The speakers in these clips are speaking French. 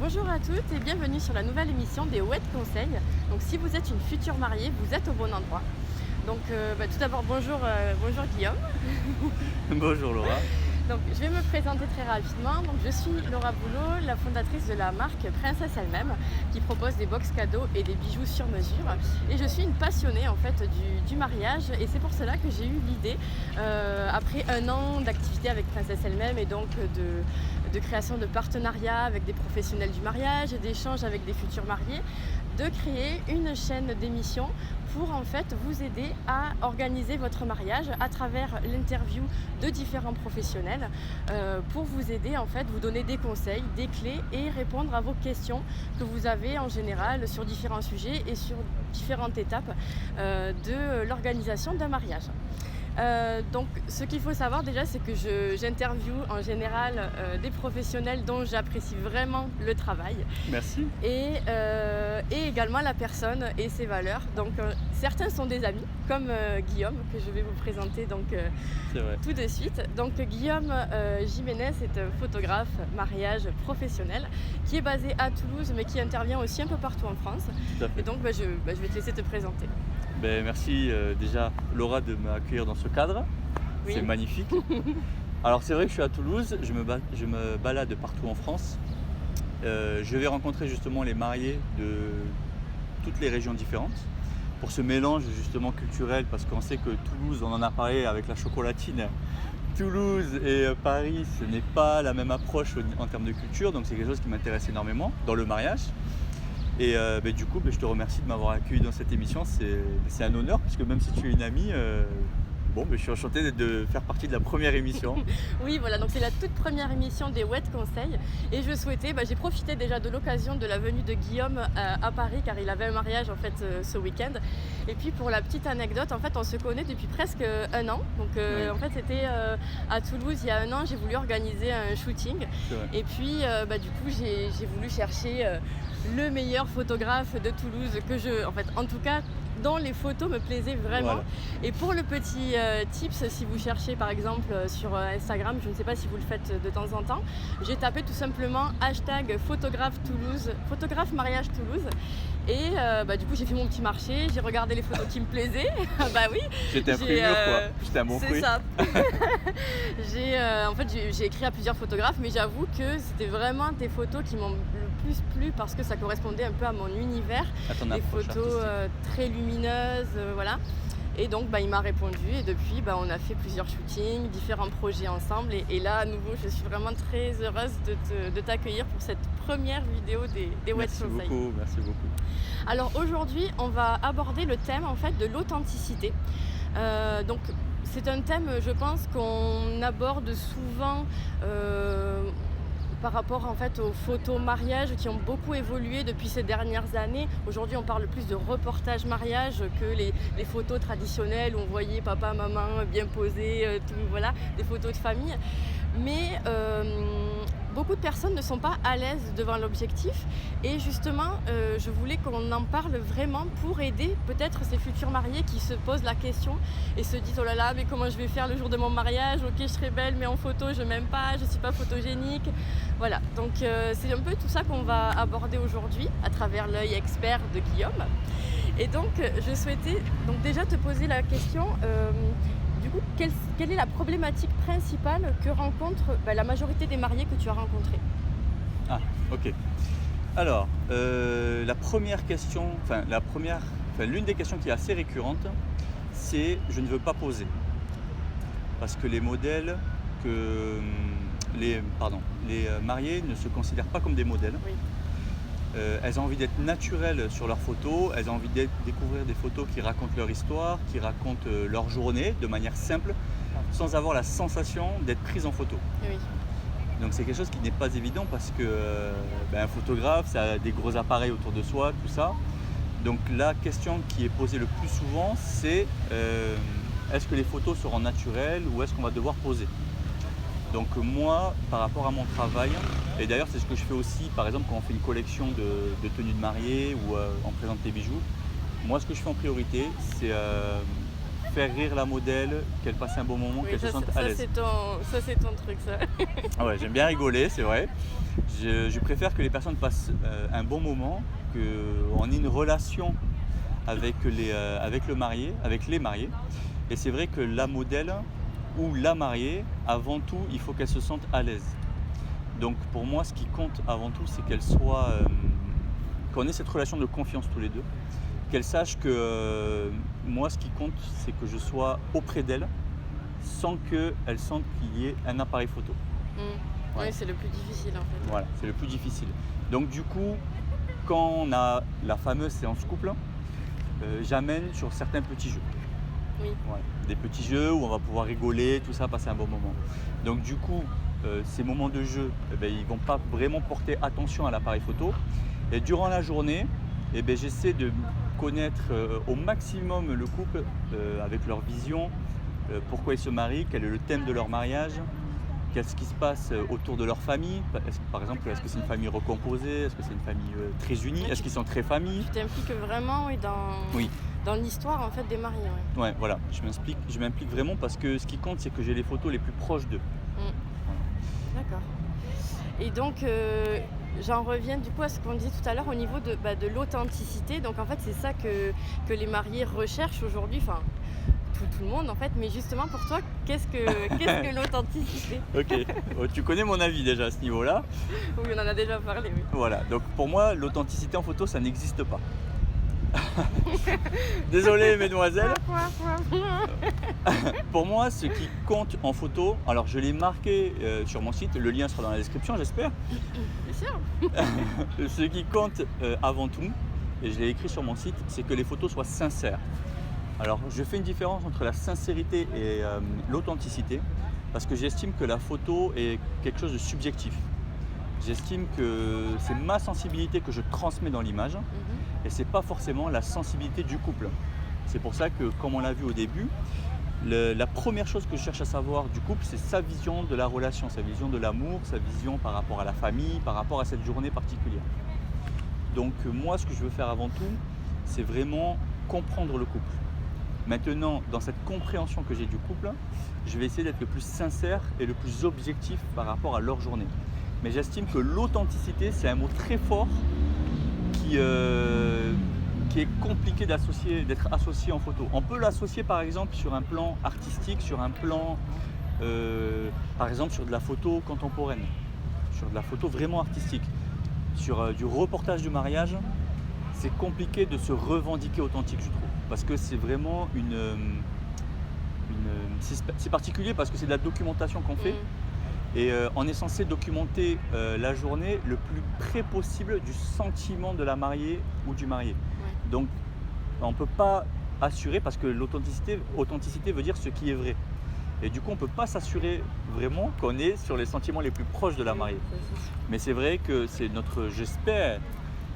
Bonjour à toutes et bienvenue sur la nouvelle émission des Wet Conseils. Donc si vous êtes une future mariée, vous êtes au bon endroit. Donc tout d'abord bonjour Guillaume. Bonjour Laura. Donc je vais me présenter très rapidement. Donc je suis Laura Boulot, la fondatrice de la marque Princesse elle-même, qui propose des box cadeaux et des bijoux sur mesure. Et je suis une passionnée en fait du mariage, et c'est pour cela que j'ai eu l'idée, après un an d'activité avec Princesse elle-même et donc de création de partenariats avec des professionnels du mariage et d'échanges avec des futurs mariés, de créer une chaîne d'émissions pour en fait vous aider à organiser votre mariage à travers l'interview de différents professionnels, pour vous aider en fait, vous donner des conseils, des clés et répondre à vos questions que vous avez en général sur différents sujets et sur différentes étapes de l'organisation d'un mariage. Donc ce qu'il faut savoir déjà, c'est que j'interviewe en général des professionnels dont j'apprécie vraiment le travail Merci. et également la personne et ses valeurs. Donc certains sont des amis comme Guillaume, que je vais vous présenter C'est vrai. tout de suite. Donc Guillaume Jiménez est un photographe mariage professionnel qui est basé à Toulouse mais qui intervient aussi un peu partout en France. Tout à fait. Et donc je vais te laisser te présenter. Merci déjà Laura de m'accueillir dans ce cadre. Oui. C'est magnifique. Alors c'est vrai que je suis à Toulouse, je me balade partout en France. Je vais rencontrer justement les mariés de toutes les régions différentes pour ce mélange justement culturel, parce qu'on sait que Toulouse, on en a parlé avec la chocolatine, Toulouse et Paris, ce n'est pas la même approche en termes de culture, donc c'est quelque chose qui m'intéresse énormément dans le mariage. Et du coup, je te remercie de m'avoir accueilli dans cette émission, c'est un honneur, puisque même si tu es une amie, je suis enchanté de faire partie de la première émission. Oui, voilà, donc c'est la toute première émission des Wet Conseils et je souhaitais, j'ai profité déjà de l'occasion de la venue de Guillaume à Paris, car il avait un mariage en fait ce week-end. Et puis pour la petite anecdote, en fait on se connaît depuis presque un an. Donc Oui. en fait c'était à Toulouse il y a un an, j'ai voulu organiser un shooting. C'est vrai. Et puis du coup j'ai voulu chercher le meilleur photographe de Toulouse en tout cas dont les photos me plaisaient vraiment. Voilà. Et pour le petit tips, si vous cherchez par exemple sur Instagram, je ne sais pas si vous le faites de temps en temps, j'ai tapé tout simplement hashtag photographe Toulouse, photographe mariage Toulouse. Et du coup j'ai fait mon petit marché, j'ai regardé les photos qui me plaisaient. Bah oui. J'étais un primeur quoi, j'étais un bon fruit. C'est ça. J'ai écrit à plusieurs photographes, mais j'avoue que c'était vraiment des photos qui m'ont le plus plu parce que ça correspondait un peu à mon univers. À ton Des approche photos artistique. très lumineuses, voilà. Et donc il m'a répondu et depuis on a fait plusieurs shootings, différents projets ensemble et là à nouveau je suis vraiment très heureuse de t'accueillir pour cette première vidéo des Wet Merci Conseils. beaucoup. Alors aujourd'hui on va aborder le thème en fait de l'authenticité. Donc c'est un thème, je pense, qu'on aborde souvent par rapport en fait aux photos mariage qui ont beaucoup évolué depuis ces dernières années. Aujourd'hui on parle plus de reportage mariage que les photos traditionnelles où on voyait papa, maman bien posés, des photos de famille. Mais beaucoup de personnes ne sont pas à l'aise devant l'objectif et justement je voulais qu'on en parle vraiment pour aider peut-être ces futurs mariés qui se posent la question et se disent oh là là mais comment je vais faire le jour de mon mariage, ok je serai belle mais en photo je m'aime pas, je suis pas photogénique. Voilà, donc c'est un peu tout ça qu'on va aborder aujourd'hui à travers l'œil expert de Guillaume. Et donc je souhaitais déjà te poser la question, du coup, quelle est la problématique principale que rencontre la majorité des mariés que tu as rencontrés? Ah, ok. Alors, la première question, l'une des questions qui est assez récurrente, c'est je ne veux pas poser. Parce que les modèles les mariés ne se considèrent pas comme des modèles. Oui. Elles ont envie d'être naturelles sur leurs photos, elles ont envie de découvrir des photos qui racontent leur histoire, qui racontent leur journée de manière simple, sans avoir la sensation d'être prise en photo. Oui. Donc c'est quelque chose qui n'est pas évident parce que un photographe, ça a des gros appareils autour de soi, tout ça. Donc la question qui est posée le plus souvent, c'est est-ce que les photos seront naturelles ou est-ce qu'on va devoir poser? Donc moi, par rapport à mon travail, et d'ailleurs c'est ce que je fais aussi, par exemple quand on fait une collection de tenues de mariée ou on présente des bijoux, moi ce que je fais en priorité, c'est faire rire la modèle, qu'elle passe un bon moment, Oui, qu'elle se ça, sente c'est- à ça, l'aise. c'est ton truc, ça. Ah ouais, j'aime bien rigoler, c'est vrai. Je préfère que les personnes passent un bon moment, qu'on ait une relation avec le marié, avec les mariés. Et c'est vrai que la modèle ou la mariée, avant tout, il faut qu'elle se sente à l'aise. Donc pour moi, ce qui compte avant tout, c'est qu'on ait cette relation de confiance tous les deux. Qu'elle sache que moi, ce qui compte, c'est que je sois auprès d'elle sans qu'elle sente qu'il y ait un appareil photo. Oui, c'est le plus difficile en fait. Voilà, c'est le plus difficile. Donc du coup, quand on a la fameuse séance couple, j'amène sur certains petits jeux. Oui. Ouais, des petits jeux où on va pouvoir rigoler, tout ça, passer un bon moment. Donc du coup, ces moments de jeu, ils ne vont pas vraiment porter attention à l'appareil photo. Et durant la journée, j'essaie de connaître au maximum le couple avec leur vision, pourquoi ils se marient, quel est le thème de leur mariage, qu'est-ce qui se passe autour de leur famille. Par exemple, est-ce que c'est une famille recomposée, est-ce que c'est une famille très unie, est-ce qu'ils sont très familles. Tu t'impliques vraiment Oui. dans l'histoire en fait des mariés. Ouais. Ouais, voilà, je m'implique vraiment parce que ce qui compte, c'est que j'ai les photos les plus proches d'eux. D'accord. Et donc, j'en reviens du coup à ce qu'on disait tout à l'heure au niveau de l'authenticité. Donc en fait, c'est ça que les mariés recherchent aujourd'hui. Enfin, tout le monde en fait. Mais justement pour toi, qu'est-ce que l'authenticité? Ok, tu connais mon avis déjà à ce niveau-là. Oui, on en a déjà parlé, oui. Voilà, donc pour moi, l'authenticité en photo, ça n'existe pas. Désolé mesdemoiselles. Pour moi, ce qui compte en photo, alors je l'ai marqué sur mon site, le lien sera dans la description, j'espère. Bien sûr. Ce qui compte avant tout, et je l'ai écrit sur mon site, c'est que les photos soient sincères. Alors je fais une différence entre la sincérité et l'authenticité, parce que j'estime que la photo est quelque chose de subjectif. J'estime que c'est ma sensibilité que je transmets dans l'image, et c'est pas forcément la sensibilité du couple. C'est pour ça que, comme on l'a vu au début, la première chose que je cherche à savoir du couple, c'est sa vision de la relation, sa vision de l'amour, sa vision par rapport à la famille, par rapport à cette journée particulière. Donc moi, ce que je veux faire avant tout, c'est vraiment comprendre le couple. Maintenant, dans cette compréhension que j'ai du couple, je vais essayer d'être le plus sincère et le plus objectif par rapport à leur journée. Mais j'estime que l'authenticité, c'est un mot très fort qui est compliqué d'être associé en photo. On peut l'associer par exemple sur un plan artistique, sur un plan, par exemple sur de la photo contemporaine, sur de la photo vraiment artistique. Sur du reportage de mariage, c'est compliqué de se revendiquer authentique, je trouve. Parce que c'est vraiment c'est particulier parce que c'est de la documentation qu'on fait. Et on est censé documenter la journée le plus près possible du sentiment de la mariée ou du marié. Ouais. Donc on ne peut pas assurer, parce que authenticité veut dire ce qui est vrai. Et du coup on ne peut pas s'assurer vraiment qu'on est sur les sentiments les plus proches de la mariée. Mais c'est vrai que c'est j'espère,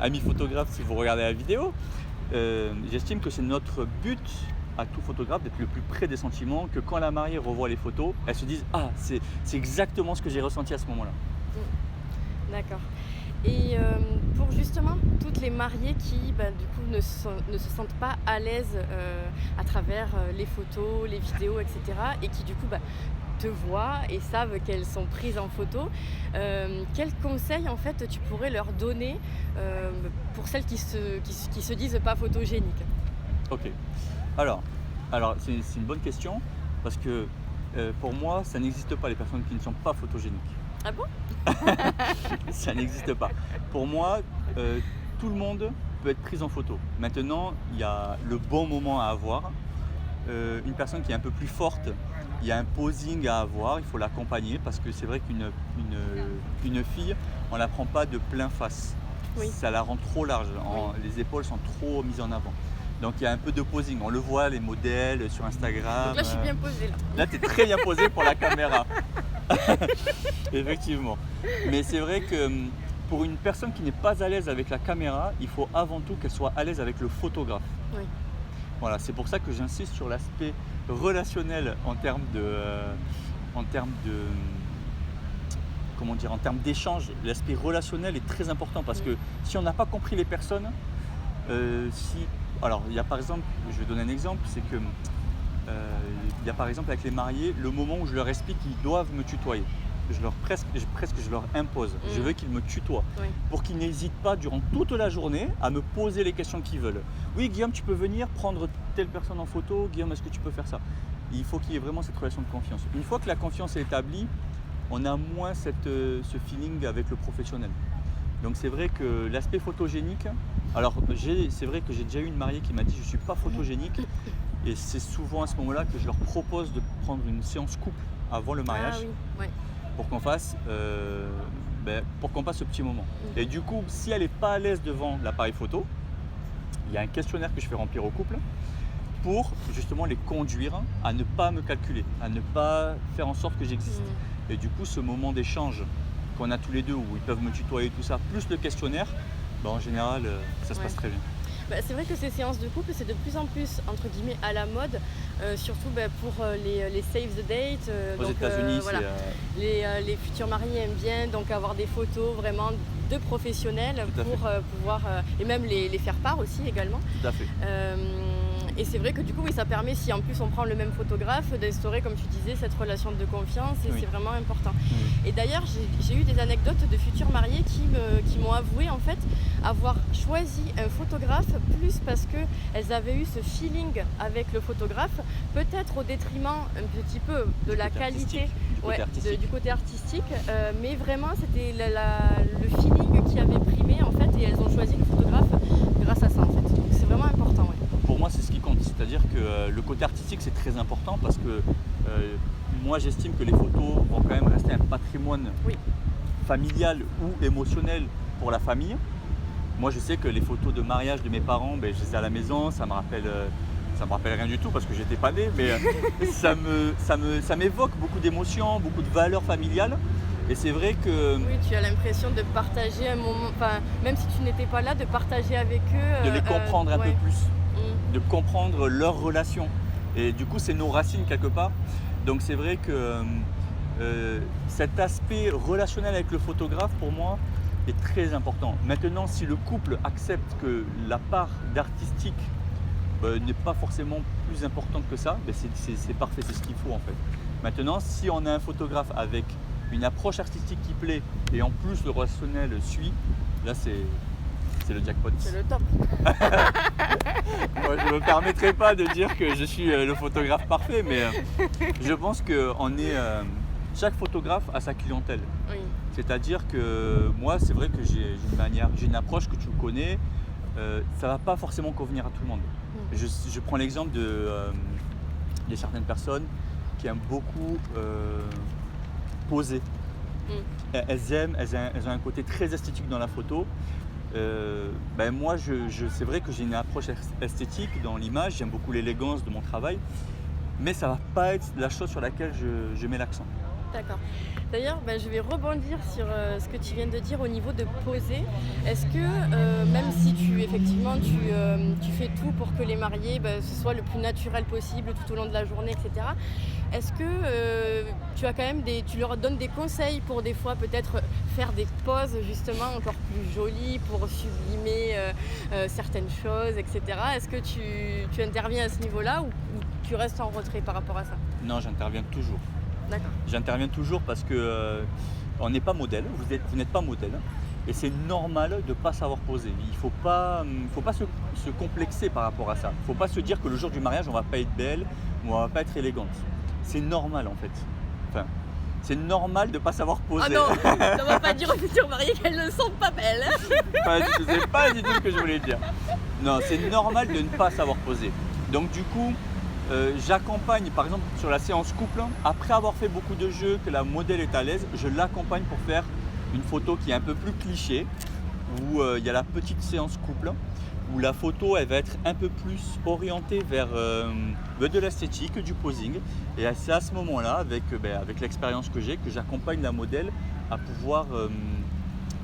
ami photographe, si vous regardez la vidéo, j'estime que c'est notre but à tout photographe d'être le plus près des sentiments, que quand la mariée revoit les photos, elle se dise « Ah, c'est exactement ce que j'ai ressenti à ce moment-là ». D'accord. Et pour justement toutes les mariées qui du coup ne se sentent pas à l'aise à travers les photos, les vidéos, etc. et qui du coup te voient et savent qu'elles sont prises en photo, quels conseils en fait tu pourrais leur donner pour celles qui se disent pas photogéniques? Ok. Alors c'est une bonne question, parce que pour moi, ça n'existe pas les personnes qui ne sont pas photogéniques. Ah bon? Ça n'existe pas. Pour moi, tout le monde peut être pris en photo. Maintenant, il y a le bon moment à avoir. Une personne qui est un peu plus forte, il y a un posing à avoir, il faut l'accompagner, parce que c'est vrai qu'une fille, on ne la prend pas de plein face. Oui. Ça la rend trop large, les épaules sont trop mises en avant. Donc il y a un peu de posing, on le voit, les modèles sur Instagram. Donc là je suis bien posée là. Là tu es très bien posée pour la caméra. Effectivement. Mais c'est vrai que pour une personne qui n'est pas à l'aise avec la caméra, il faut avant tout qu'elle soit à l'aise avec le photographe. Oui. Voilà, c'est pour ça que j'insiste sur l'aspect relationnel en termes d'échange. L'aspect relationnel est très important, parce que si on n'a pas compris les personnes, alors il y a par exemple, je vais donner un exemple, c'est que il y a par exemple avec les mariés, le moment où je leur explique qu'ils doivent me tutoyer. Presque je leur impose. Je veux qu'ils me tutoient Oui. pour qu'ils n'hésitent pas durant toute la journée à me poser les questions qu'ils veulent. Oui, Guillaume, tu peux venir prendre telle personne en photo. Guillaume, est-ce que tu peux faire ça? Il faut qu'il y ait vraiment cette relation de confiance. Une fois que la confiance est établie, on a moins ce feeling avec le professionnel. Donc c'est vrai que l'aspect photogénique, alors c'est vrai que j'ai déjà eu une mariée qui m'a dit je ne suis pas photogénique et c'est souvent à ce moment-là que je leur propose de prendre une séance couple avant le mariage. Ah oui, ouais. Pour qu'on fasse ce petit moment. Et du coup, si elle n'est pas à l'aise devant l'appareil photo, il y a un questionnaire que je fais remplir au couple pour justement les conduire à ne pas me calculer, à ne pas faire en sorte que j'existe. Et du coup, ce moment d'échange qu'on a tous les deux où ils peuvent me tutoyer tout ça, plus le questionnaire, en général, ça se passe très bien. C'est vrai que ces séances de couple, c'est de plus en plus, entre guillemets, à la mode, surtout pour les save the date. Aux États-Unis, voilà. Les futurs mariés aiment bien donc avoir des photos vraiment de professionnels pour pouvoir, et même les faire part aussi également. Tout à fait. Et c'est vrai que du coup, oui, ça permet, si en plus on prend le même photographe, d'instaurer, comme tu disais, cette relation de confiance et c'est vraiment important. Et d'ailleurs, j'ai eu des anecdotes de futurs mariés qui m'ont avoué en fait avoir choisi un photographe plus parce qu'elles avaient eu ce feeling avec le photographe, peut-être au détriment un petit peu de la qualité du côté artistique, mais vraiment c'était le feeling qui avait primé en fait et elles ont choisi le photographe grâce à ça en fait. Donc c'est vraiment important. Ouais. Pour moi, c'est ce qui compte, c'est-à-dire que le côté artistique c'est très important parce que moi j'estime que les photos vont quand même rester un patrimoine familial ou émotionnel pour la famille. Moi je sais que les photos de mariage de mes parents, je les ai à la maison, ça me rappelle rien du tout parce que j'étais pas né, mais ça m'évoque beaucoup d'émotions, beaucoup de valeurs familiales. Et c'est vrai que... Oui, tu as l'impression de partager un moment, même si tu n'étais pas là, de partager avec eux. De les comprendre un peu plus, de comprendre leurs relations. Et du coup, c'est nos racines quelque part. Donc c'est vrai que cet aspect relationnel avec le photographe, pour moi, est très important. Maintenant, si le couple accepte que la part d'artistique n'est pas forcément plus importante que ça, c'est parfait, c'est ce qu'il faut en fait. Maintenant, si on a un photographe avec une approche artistique qui plaît et en plus le relationnel suit, là c'est le jackpot. C'est le top. Moi je ne me permettrai pas de dire que je suis le photographe parfait, mais je pense que chaque photographe a sa clientèle. Oui. C'est-à-dire que moi c'est vrai que j'ai une approche que tu connais, ça ne va pas forcément convenir à tout le monde. Je prends l'exemple de certaines personnes qui aiment beaucoup poser. Elles ont un côté très esthétique dans la photo. Moi, c'est vrai que j'ai une approche esthétique dans l'image, j'aime beaucoup l'élégance de mon travail, mais ça ne va pas être la chose sur laquelle je mets l'accent. D'accord. D'ailleurs, je vais rebondir sur ce que tu viens de dire au niveau de poser. Est-ce que, même si tu fais tout pour que les mariés, ce soit le plus naturel possible tout au long de la journée, etc., est-ce que tu as quand même tu leur donnes des conseils pour des fois peut-être faire des poses justement encore plus jolies pour sublimer certaines choses, etc. Est-ce que tu interviens à ce niveau-là ou tu restes en retrait par rapport à ça? Non, j'interviens toujours. D'accord. J'interviens toujours parce que on n'est pas modèle, vous n'êtes pas modèle et c'est normal de ne pas savoir poser. Il ne faut pas se complexer par rapport à ça. Il ne faut pas se dire que le jour du mariage on ne va pas être belle ou on ne va pas être élégante. C'est normal en fait. Enfin, c'est normal de ne pas savoir poser. Ah non, on ne va pas dire aux futures mariées qu'elles ne sont pas belles. C'est pas du tout ce que je voulais dire. Non, c'est normal de ne pas savoir poser. Donc du coup, j'accompagne par exemple sur la séance couple, après avoir fait beaucoup de jeux, que la modèle est à l'aise, je l'accompagne pour faire une photo qui est un peu plus cliché, où il y a la petite séance couple, où la photo elle va être un peu plus orientée vers de l'esthétique, du posing. Et c'est à ce moment-là, avec l'expérience que j'ai, que j'accompagne la modèle à pouvoir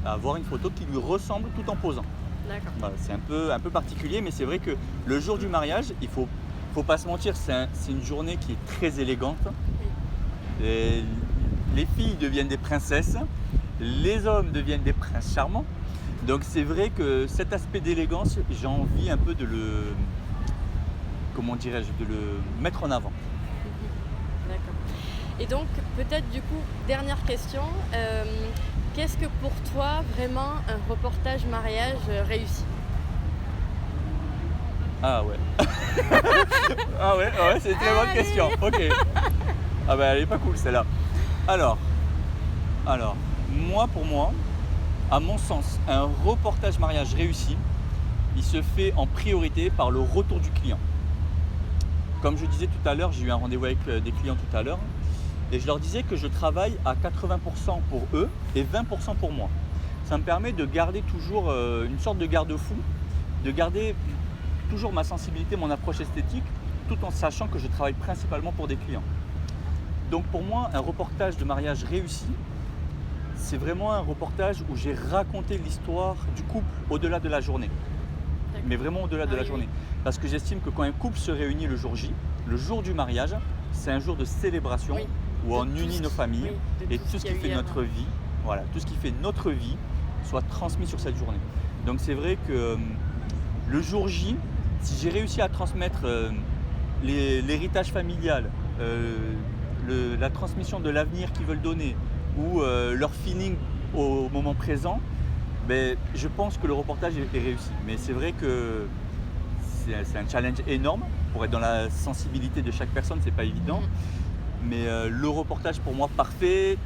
avoir une photo qui lui ressemble tout en posant. D'accord. Voilà, c'est un peu particulier, mais c'est vrai que le jour du mariage, il faut pas se mentir, c'est une journée qui est très élégante. Et les filles deviennent des princesses, les hommes deviennent des princes charmants. Donc c'est vrai que cet aspect d'élégance, j'ai envie un peu de comment dirais-je, de le mettre en avant. D'accord. Et donc, peut-être du coup, dernière question, qu'est-ce que pour toi vraiment un reportage mariage réussi? Ah ouais. Ah ouais, c'est une très bonne Allez. question. Ok. Ah bah elle est pas cool celle-là. Alors, pour moi, à mon sens, un reportage mariage réussi, il se fait en priorité par le retour du client. Comme je disais tout à l'heure, j'ai eu un rendez-vous avec des clients tout à l'heure et je leur disais que je travaille à 80% pour eux et 20% pour moi. Ça me permet de garder toujours une sorte de garde-fou, de garder toujours ma sensibilité, mon approche esthétique, tout en sachant que je travaille principalement pour des clients. Donc pour moi, un reportage de mariage réussi, c'est vraiment un reportage où j'ai raconté l'histoire du couple au-delà de la journée. D'accord. Mais vraiment au-delà de la Oui, journée. Parce que j'estime que quand un couple se réunit le jour J, le jour du mariage, c'est un jour de célébration oui. où De on tout unit ce nos qui- familles oui, de et tout tout ce qu'il y qui a eu fait hier. notre vie, voilà, tout ce qui fait notre vie soit transmis sur cette journée. Donc c'est vrai que le jour J, si j'ai réussi à transmettre l'héritage familial, la transmission de l'avenir qu'ils veulent donner ou leur feeling au moment présent, ben, je pense que le reportage est réussi. Mais c'est vrai que c'est un challenge énorme. Pour être dans la sensibilité de chaque personne, c'est pas évident. Mais le reportage pour moi parfait,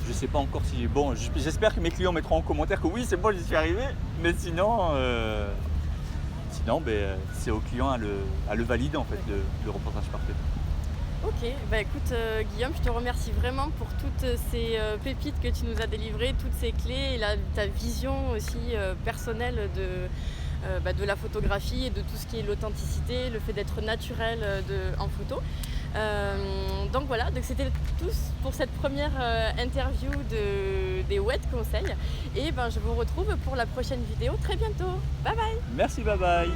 je sais pas encore si. Bon, j'espère que mes clients mettront en commentaire que oui, c'est bon, j'y suis arrivé. Mais sinon, ben, c'est au client à le valider en fait, le reportage parfait. Ok, bah écoute Guillaume, je te remercie vraiment pour toutes ces pépites que tu nous as délivrées, toutes ces clés et ta vision aussi personnelle de la photographie et de tout ce qui est l'authenticité, le fait d'être naturel en photo. Donc voilà, donc c'était tout pour cette première interview des Wet Conseils et ben, je vous retrouve pour la prochaine vidéo très bientôt. Bye bye. Merci, bye bye.